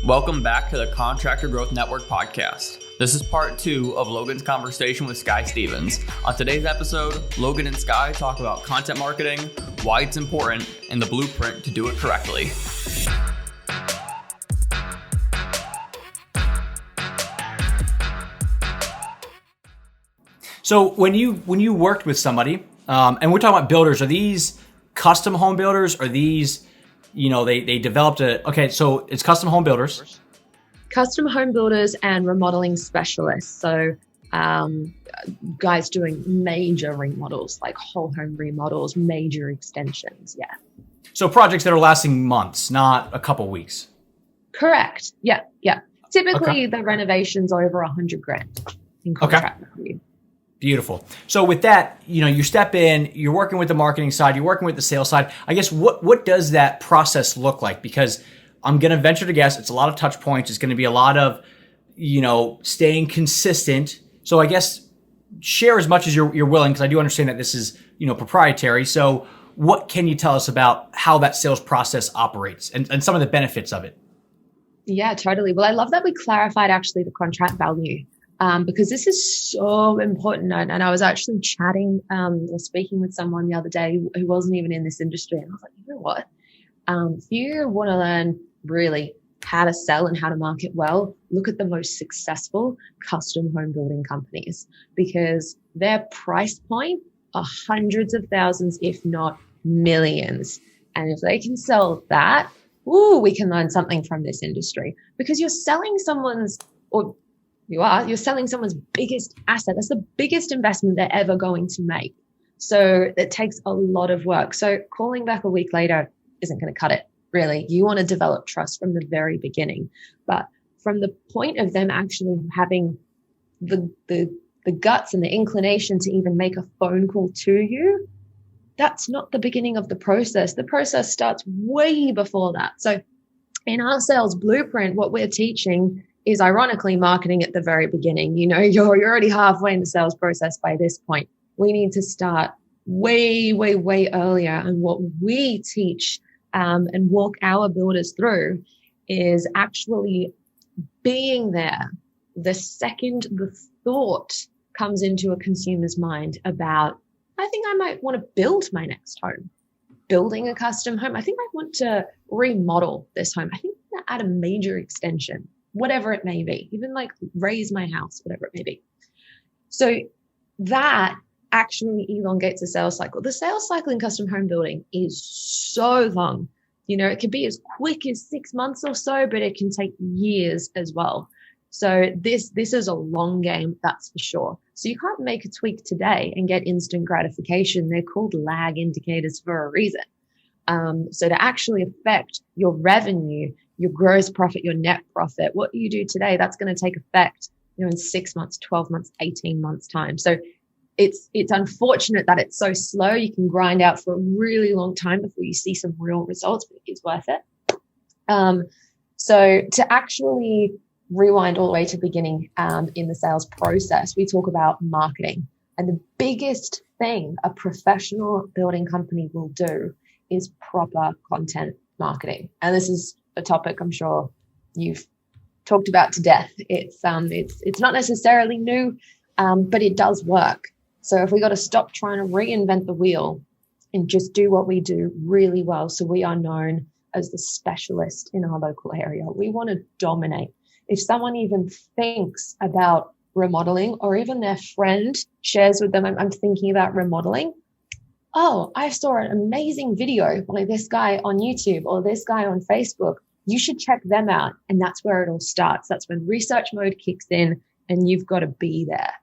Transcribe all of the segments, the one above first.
Welcome back to the Contractor Growth Network podcast. This is part 2 of Logan's conversation with Sky Stevens. On today's episode, Logan and Sky talk about content marketing, why it's important, and the blueprint to do it correctly. So when you worked with somebody, and we're talking about builders, are these custom home builders? Are these, they developed so it's custom home builders. Custom home builders and remodeling specialists. So guys doing major remodels, like whole home remodels, major extensions. Yeah. So projects that are lasting months, not a couple weeks. Correct. Yeah. Typically the renovation's over $100,000 in contract value. Beautiful. So with that, you step in, you're working with the marketing side, you're working with the sales side. I guess what does that process look like? Because I'm going to venture to guess it's a lot of touch points. It's going to be a lot of, staying consistent. So I guess share as much as you're willing, because I do understand that this is, proprietary. So what can you tell us about how that sales process operates and some of the benefits of it? Yeah, totally. Well, I love that we clarified actually the contract value. Because this is so important. And I was actually chatting or speaking with someone the other day who wasn't even in this industry. And I was like, you know what? If you want to learn really how to sell and how to market well, look at the most successful custom home building companies, because their price point are hundreds of thousands, if not millions. And if they can sell that, we can learn something from this industry, because you're selling someone's you're selling someone's biggest asset. That's the biggest investment they're ever going to make. So it takes a lot of work. So calling back a week later isn't going to cut it, really. You want to develop trust from the very beginning. But from the point of them actually having the guts and the inclination to even make a phone call to you, that's not the beginning of the process. The process starts way before that. So in our sales blueprint, what we're teaching is ironically marketing at the very beginning. You're already halfway in the sales process by this point. We need to start way, way, way earlier. And what we teach and walk our builders through is actually being there the second the thought comes into a consumer's mind about, I think I might want to build my next home. Building a custom home. I think I want to remodel this home. I think I'm going to add a major extension, whatever it may be, even like raise my house, whatever it may be. So that actually elongates the sales cycle. The sales cycle in custom home building is so long. It can be as quick as 6 months or so, but it can take years as well. So this is a long game, that's for sure. So you can't make a tweak today and get instant gratification. They're called lag indicators for a reason. So to actually affect your revenue, your gross profit, your net profit, what you do today, that's going to take effect, in 6 months, 12 months, 18 months time. So it's unfortunate that it's so slow. You can grind out for a really long time before you see some real results, but it's worth it. So to actually rewind all the way to the beginning, in the sales process, we talk about marketing. And the biggest thing a professional building company will do is proper content marketing. And this is a topic I'm sure you've talked about to death. It's not necessarily new, but it does work. So if we got to stop trying to reinvent the wheel and just do what we do really well, so we are known as the specialist in our local area, we want to dominate. If someone even thinks about remodeling, or even their friend shares with them, I'm thinking about remodeling. Oh, I saw an amazing video by this guy on YouTube or this guy on Facebook. You should check them out. And that's where it all starts. That's when research mode kicks in and you've got to be there.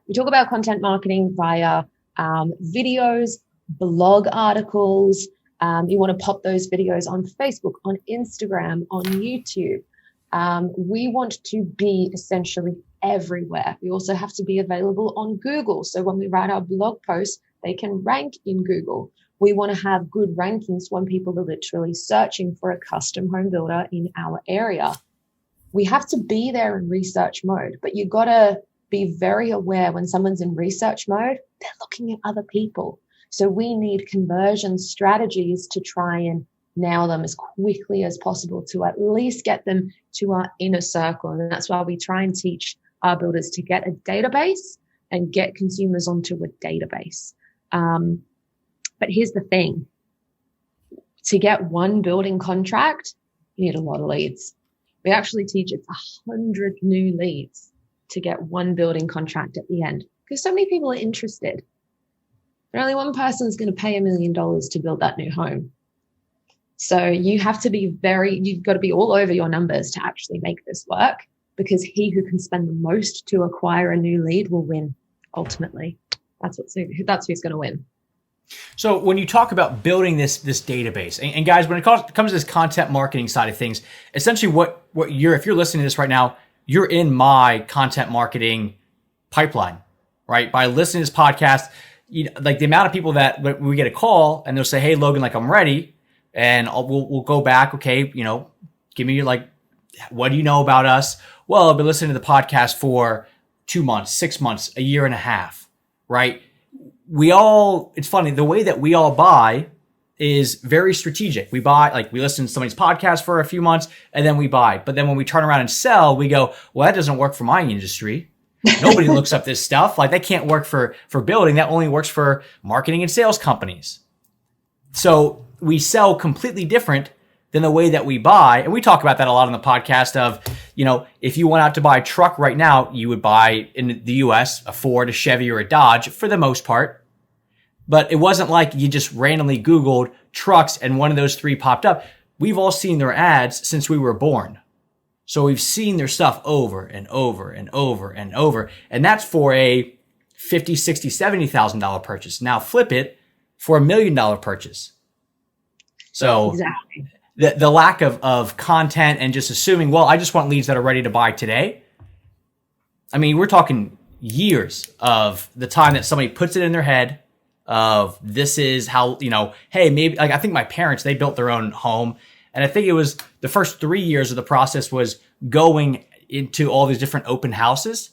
We talk about content marketing via videos, blog articles. You want to pop those videos on Facebook, on Instagram, on YouTube. We want to be essentially everywhere. We also have to be available on Google. So when we write our blog posts, they can rank in Google. We want to have good rankings when people are literally searching for a custom home builder in our area. We have to be there in research mode, but you got to be very aware when someone's in research mode, they're looking at other people. So we need conversion strategies to try and nail them as quickly as possible to at least get them to our inner circle. And that's why we try and teach our builders to get a database and get consumers onto a database. But here's the thing. To get one building contract, you need a lot of leads. We actually teach it's 100 new leads to get one building contract at the end, because so many people are interested. But only one person is going to pay $1 million to build that new home. So you have to be you've got to be all over your numbers to actually make this work, because he who can spend the most to acquire a new lead will win ultimately. That's who's going to win. So when you talk about building this database, and guys, when it comes to this content marketing side of things, essentially if you're listening to this right now, you're in my content marketing pipeline, right? By listening to this podcast, like the amount of people that we get a call and they'll say, "Hey, Logan, like I'm ready," and we'll go back. Okay, give me like, what do you know about us? Well, I've been listening to the podcast for 2 months, 6 months, a year and a half, right? It's funny, the way that we all buy is very strategic. We buy, we listen to somebody's podcast for a few months and then we buy. But then when we turn around and sell, we go, well, that doesn't work for my industry. Nobody looks up this stuff. Like that can't work for building. That only works for marketing and sales companies. So we sell completely different than the way that we buy. And we talk about that a lot on the podcast of, if you went out to buy a truck right now, you would buy in the US a Ford, a Chevy, or a Dodge for the most part. But it wasn't like you just randomly Googled trucks and one of those three popped up. We've all seen their ads since we were born. So we've seen their stuff over and over and over and over. And that's for a $50,000, $60,000, $70,000 purchase. Now flip it for $1 million purchase. So exactly. The lack of content and just assuming, well, I just want leads that are ready to buy today. I mean, we're talking years of the time that somebody puts it in their head of this is how, hey, maybe I think my parents, they built their own home. And I think it was the first 3 years of the process was going into all these different open houses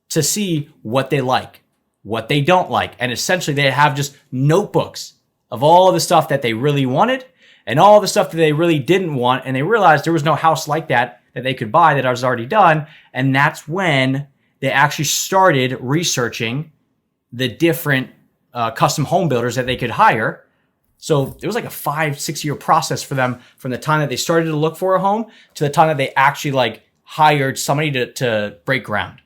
to see what they like, what they don't like. And essentially they have just notebooks of all the stuff that they really wanted and all the stuff that they really didn't want. And they realized there was no house like that they could buy that was already done. And that's when they actually started researching the different custom home builders that they could hire. So it was like a 5-6 year process for them from the time that they started to look for a home to the time that they actually hired somebody to break ground.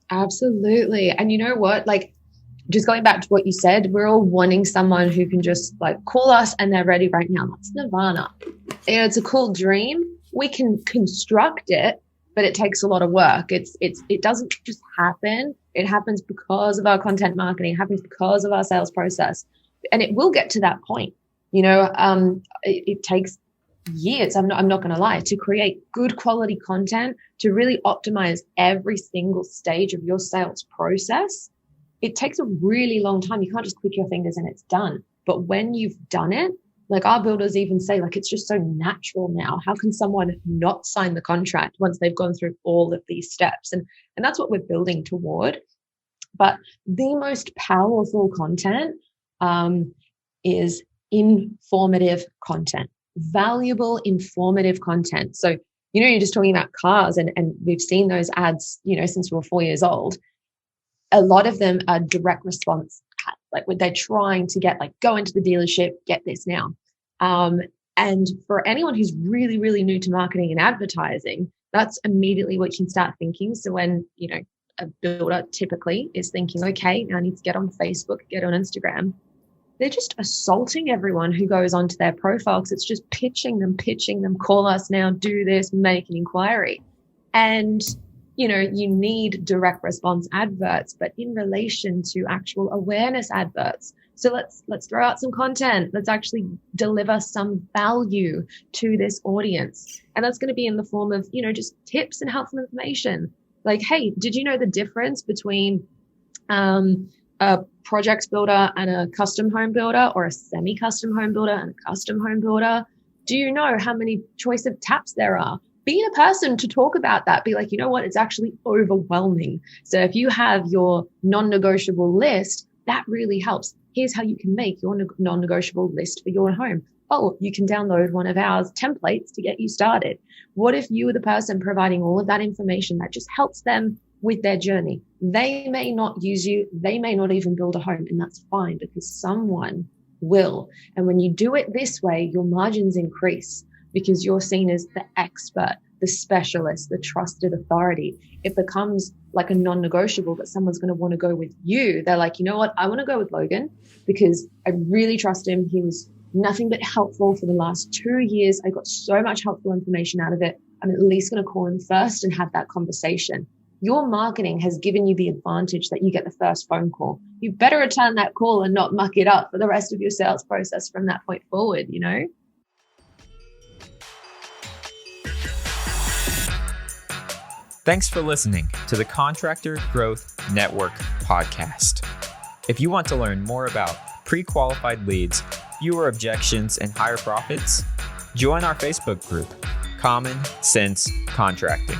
Absolutely. And you know what? Just going back to what you said, we're all wanting someone who can just call us and they're ready right now. That's nirvana. It's a cool dream. We can construct it, but it takes a lot of work. It doesn't just happen. It happens because of our content marketing. It happens because of our sales process. And it will get to that point. It takes years. I'm not going to lie, to create good quality content, to really optimize every single stage of your sales process. It takes a really long time. You can't just click your fingers and it's done. But when you've done it, our builders even say, it's just so natural now. How can someone not sign the contract once they've gone through all of these steps? And that's what we're building toward. But the most powerful content is informative content, valuable, informative content. So, you're just talking about cars and we've seen those ads, since we were 4 years old. A lot of them are direct response ads, when they're trying to get go into the dealership, get this now. And for anyone who's really, really new to marketing and advertising, that's immediately what you can start thinking. So when, a builder typically is thinking, okay, I need to get on Facebook, get on Instagram, they're just assaulting everyone who goes onto their profile because it's just pitching them, call us now, do this, make an inquiry. And, you need direct response adverts, but in relation to actual awareness adverts. So let's throw out some content. Let's actually deliver some value to this audience. And that's going to be in the form of, just tips and helpful information. Hey, did you know the difference between a projects builder and a custom home builder, or a semi-custom home builder and a custom home builder? Do you know how many choice of taps there are? Be a person to talk about that. Be you know what? It's actually overwhelming. So if you have your non-negotiable list, that really helps. Here's how you can make your non-negotiable list for your home. oh, you can download one of our templates to get you started. What if you were the person providing all of that information that just helps them with their journey? They may not use you. They may not even build a home, and that's fine because someone will. And when you do it this way, your margins increase because you're seen as the expert, the specialist, the trusted authority. It becomes like a non-negotiable that someone's going to want to go with you. They're like, you know what? I want to go with Logan because I really trust him. He was nothing but helpful for the last 2 years. I got so much helpful information out of it. I'm at least going to call him first and have that conversation. Your marketing has given you the advantage that you get the first phone call. You better return that call and not muck it up for the rest of your sales process from that point forward, you know? Thanks for listening to the Contractor Growth Network podcast. If you want to learn more about pre-qualified leads, fewer objections, and higher profits, join our Facebook group, Common Sense Contracting.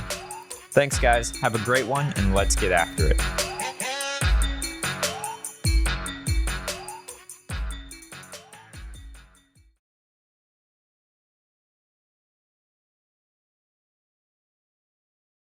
Thanks, guys. Have a great one, and let's get after it.